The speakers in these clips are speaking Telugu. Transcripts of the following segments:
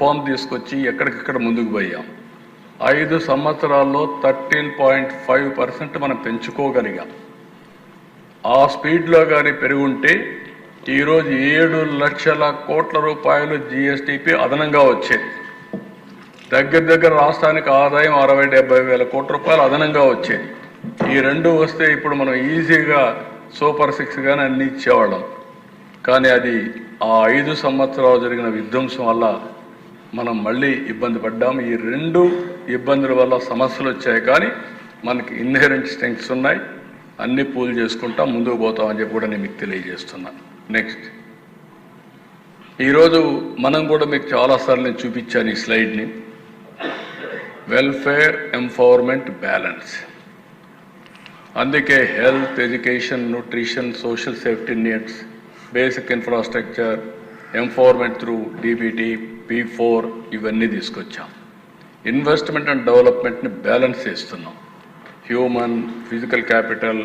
రిఫార్మ్ తీసుకొచ్చి ఎక్కడికక్కడ ముందుకు పోయాం. 5 సంవత్సరాల్లో 13.5% మనం పెంచుకోగలిగాం. ఆ స్పీడ్లో కానీ పెరుగుంటే ఈరోజు 7 లక్షల కోట్ల రూపాయలు జిఎస్టిపి అదనంగా వచ్చేది. దగ్గర రాష్ట్రానికి ఆదాయం 60-70 వేల కోట్ల రూపాయలు అదనంగా వచ్చేది. ఈ రెండు వస్తే ఇప్పుడు మనం ఈజీగా సూపర్ 6 కానీ అన్ని ఇచ్చేవాళ్ళం. కానీ అది ఆ 5 సంవత్సరాలు జరిగిన విధ్వంసం వల్ల మనం మళ్ళీ ఇబ్బంది పడ్డాము. ఈ 2 ఇబ్బందుల వల్ల సమస్యలు వచ్చాయి. కానీ మనకి ఇన్హెరెంట్ స్ట్రెంగ్స్ ఉన్నాయి. అన్ని పూల్ చేసుకుంటాం, ముందుకు పోతామని చెప్పి కూడా నేను మీకు తెలియజేస్తున్నాను. నెక్స్ట్, ఈరోజు మనం కూడా మీకు చాలాసార్లు నేను చూపించాను ఈ స్లైడ్ని. Welfare, empowerment, balance. అందుకే health, education, nutrition, social safety needs, basic infrastructure, empowerment through DBT, P4 ఇవన్నీ తీసుకొచ్చాం. ఇన్వెస్ట్మెంట్ అండ్ డెవలప్మెంట్ని బ్యాలెన్స్ చేస్తున్నాం. Human, physical capital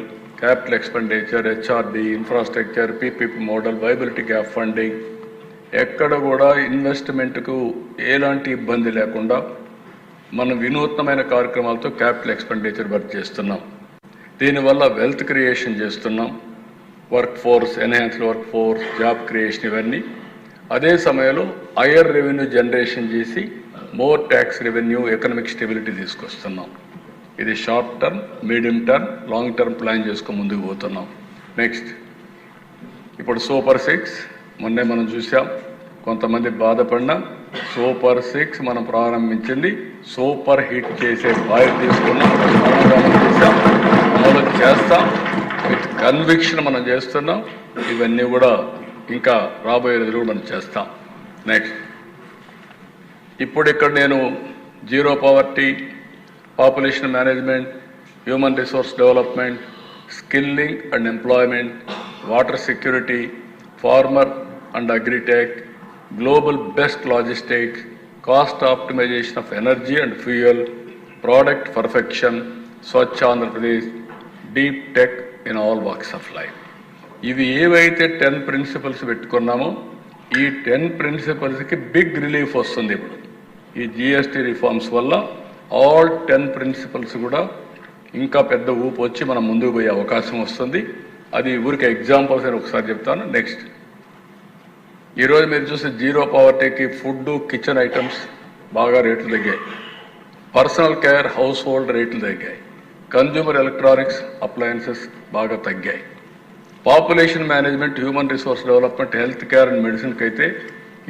expenditure, HRD, infrastructure, PPP model, viability gap funding, ఎక్కడ కూడా ఇన్వెస్ట్మెంట్కు ఎలాంటి ఇబ్బంది లేకుండా మనం వినూత్నమైన కార్యక్రమాలతో క్యాపిటల్ ఎక్స్పెండిచర్ వర్క్ చేస్తున్నాం. దీనివల్ల వెల్త్ క్రియేషన్ చేస్తున్నాం. Work force, enhanced work force, job creation ఇవన్నీ. అదే సమయంలో హయ్యర్ రెవెన్యూ జనరేషన్ చేసి more tax revenue, economic stability తీసుకొస్తున్నాం. ఇది short term, medium term, long term plan చేసుకొని ముందుకు పోతున్నాం. నెక్స్ట్, ఇప్పుడు సూపర్ 6 మొన్నే మనం చూసాం. కొంతమంది బాధపడినా సూపర్ 6 మనం ప్రారంభించింది సూపర్ హిట్ చేసే బాధ్యత తీసుకున్నాం. అమలు చేస్తాం. విత్ కన్విక్షన్ మనం చేస్తున్నాం. ఇవన్నీ కూడా ఇంకా రాబోయే రోజులు మనం చేస్తాం. నెక్స్ట్, ఇప్పుడు ఇక్కడ నేను zero poverty, population management, human resource development, skilling and employment, water security, farmer and agritech, global best logistics, cost optimisation of energy and fuel, product perfection, Swachh Andhra Pradesh, deep tech in all walks of life. ఇవి ఏవైతే 10 ప్రిన్సిపల్స్ పెట్టుకున్నామో ఈ 10 ప్రిన్సిపల్స్కి బిగ్ రిలీఫ్ వస్తుంది. ఇప్పుడు ఈ జిఎస్టీ రిఫార్మ్స్ వల్ల ఆల్ 10 ప్రిన్సిపల్స్ కూడా ఇంకా పెద్ద ఊపు వచ్చి మనం ముందుకు పోయే అవకాశం వస్తుంది. అది ఊరికి ఎగ్జాంపుల్స్ అని ఒకసారి చెప్తాను. నెక్స్ట్, ఈరోజు మీరు చూస్తే జీరో పావర్టీకి ఫుడ్, కిచెన్ ఐటమ్స్ బాగా రేట్లు తగ్గాయి. పర్సనల్ కేర్, హౌస్ హోల్డ్ రేట్లు తగ్గాయి. కన్జ్యూమర్ ఎలక్ట్రానిక్స్, అప్లయన్సెస్ బాగా తగ్గాయి. Population management, human resource development, health care and మెడిసిన్కి అయితే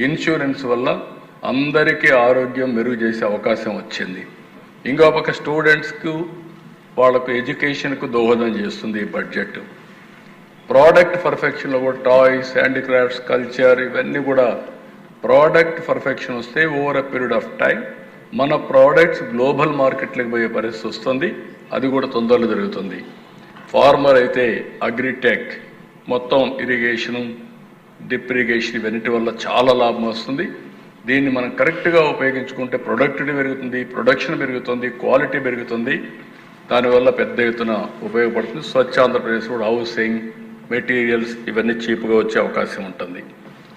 ఇన్సూరెన్స్ వల్ల అందరికీ ఆరోగ్యం మెరుగు చేసే అవకాశం వచ్చింది. ఇంకో పక్క స్టూడెంట్స్కు, వాళ్ళకు ఎడ్యుకేషన్కు దోహదం చేస్తుంది ఈ బడ్జెట్. ప్రోడక్ట్ పర్ఫెక్షన్లో కూడా టాయ్స్, హ్యాండిక్రాఫ్ట్స్, కల్చర్ ఇవన్నీ కూడా ప్రోడక్ట్ పర్ఫెక్షన్ వస్తే over a period of time మన ప్రోడక్ట్స్ గ్లోబల్ మార్కెట్లకు పోయే పరిస్థితి వస్తుంది. అది కూడా తొందరలో జరుగుతుంది. ఫార్మర్ అయితే అగ్రిటెక్, మొత్తం ఇరిగేషను, డ్రిప్ ఇరిగేషన్ ఇవన్నిటి వల్ల చాలా లాభం వస్తుంది. దీన్ని మనం కరెక్ట్గా ఉపయోగించుకుంటే ప్రొడక్టివిటీ పెరుగుతుంది, ప్రొడక్షన్ పెరుగుతుంది, క్వాలిటీ పెరుగుతుంది. దానివల్ల పెద్ద ఎత్తున ఉపయోగపడుతుంది. స్వచ్ఛ ఆంధ్రప్రదేశ్ కూడా హౌసింగ్, మెటీరియల్స్ ఇవన్నీ చీప్గా వచ్చే అవకాశం ఉంటుంది.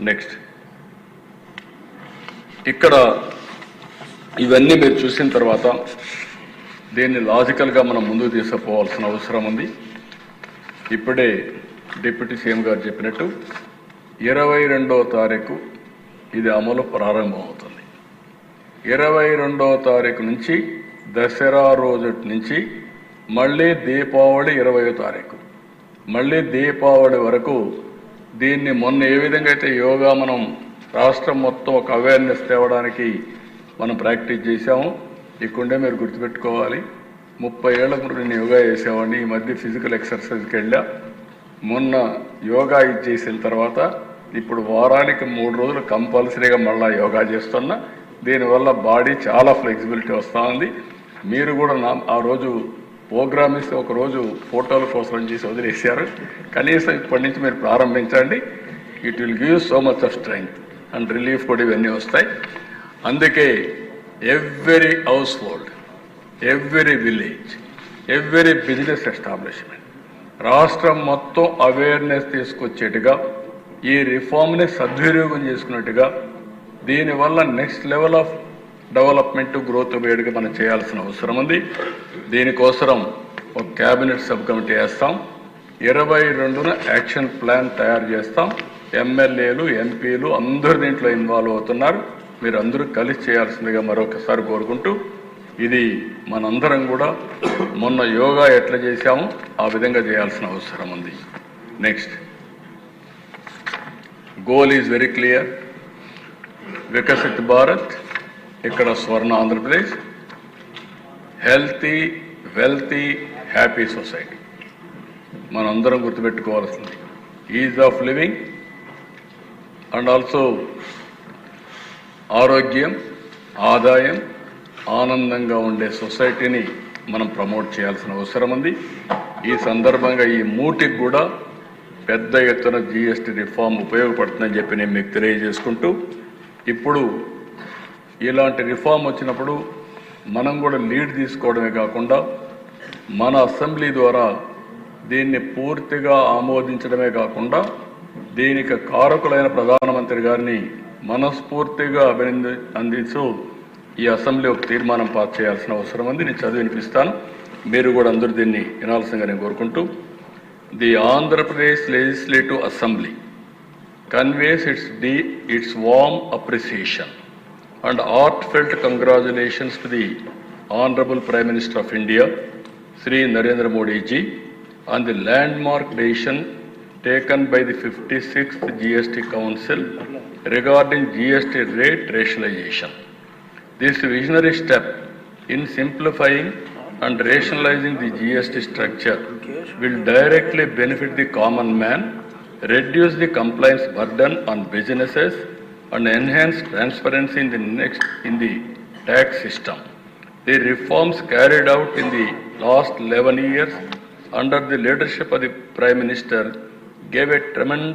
నెక్స్ట్, ఇక్కడ ఇవన్నీ మీరు చూసిన తర్వాత దీన్ని లాజికల్గా మనం ముందుకు తీసుకుపోవాల్సిన అవసరం ఉంది. ఇప్పుడే డిప్యూటీ సీఎం గారు చెప్పినట్టు 22వ తారీఖు ఇది అమలు ప్రారంభమవుతుంది. 22వ తారీఖు నుంచి దసరా రోజు నుంచి మళ్ళీ దీపావళి 20వ తారీఖు, మళ్ళీ దీపావళి వరకు దీన్ని మొన్న ఏ విధంగా అయితే యోగా మనం రాష్ట్రం మొత్తం ఒక అవేర్నెస్ తేవడానికి మనం ప్రాక్టీస్ చేశాము. ఇక్కడే మీరు గుర్తుపెట్టుకోవాలి, 30 ఏళ్ల ముందు నేను యోగా చేసేవాడిని. ఈ మధ్య ఫిజికల్ ఎక్సర్సైజ్కి వెళ్ళా. మొన్న యోగా ఇది చేసిన తర్వాత ఇప్పుడు వారానికి 3 రోజులు కంపల్సరీగా మళ్ళీ యోగా చేస్తున్నా. దీనివల్ల బాడీ చాలా ఫ్లెక్సిబిలిటీ వస్తూ ఉంది. మీరు కూడా ఆ రోజు ప్రోగ్రామ్ ఇస్తే ఒకరోజు ఫోటోల కోసం చేసి వదిలేశారు. కనీసం ఇప్పటి నుంచి మీరు ప్రారంభించండి. It will give so much of strength and relief కూడా ఇవన్నీ వస్తాయి. అందుకే every house hold, every village, every business establishment రాష్ట్రం మొత్తం అవేర్నెస్ తీసుకొచ్చేట్టుగా ఈ రిఫార్మ్ని సద్వినియోగం చేసుకున్నట్టుగా దీనివల్ల next level of development growth వేడిగా మనం చేయాల్సిన అవసరం ఉంది. దీనికోసం ఒక క్యాబినెట్ సబ్ కమిటీ వేస్తాం. 22న యాక్షన్ ప్లాన్ తయారు చేస్తాం. ఎమ్మెల్యేలు, ఎంపీలు అందరూ దీంట్లో ఇన్వాల్వ్ అవుతున్నారు. మీరు అందరూ కలిసి చేయాల్సిందిగా మరొకసారి కోరుకుంటూ, ఇది మనందరం కూడా మొన్న యోగా ఎట్లా చేశామో ఆ విధంగా చేయాల్సిన అవసరం ఉంది. Next goal is very clear. Viksit Bharat, ఇక్కడ స్వర్ణ Andhra Pradesh, healthy, wealthy, happy society. మనందరం గుర్తుపెట్టుకోవాల్సింది is of living and also ఆరోగ్యం, ఆదాయం, ఆనందంగా ఉండే సొసైటీని మనం ప్రమోట్ చేయాల్సిన అవసరం ఉంది. ఈ సందర్భంగా ఈ మూటికి కూడా పెద్ద ఎత్తున జిఎస్టీ రిఫార్మ్ ఉపయోగపడుతుందని చెప్పి నేను మీకు తెలియజేసుకుంటూ, ఇప్పుడు ఇలాంటి రిఫార్మ్ వచ్చినప్పుడు మనం కూడా లీడ్ తీసుకోవడమే కాకుండా మన అసెంబ్లీ ద్వారా దీన్ని పూర్తిగా ఆమోదించడమే కాకుండా దీనికి కారకులైన ప్రధానమంత్రి గారిని మనస్ఫూర్తిగా అందిస్తూ ఈ అసెంబ్లీ ఒక తీర్మానం పాస్ చేయాల్సిన అవసరం ఉంది. నేను చదివి వినిపిస్తాను, మీరు కూడా అందరూ దీన్ని వినాల్సిందిగా నేను కోరుకుంటూ, the Andhra Pradesh legislative assembly conveys its warm appreciation and heartfelt congratulations to the Honorable Prime Minister of India, Sri Narendra Modi ji, on the landmark decision taken by the 56th GST Council regarding GST rate rationalization. This visionary step in simplifying and rationalizing the GST structure will directly benefit the common man, reduce the compliance burden on businesses, and enhance transparency in the tax system. The reforms carried out in the last 11 years under the leadership of the Prime Minister gave a tremendous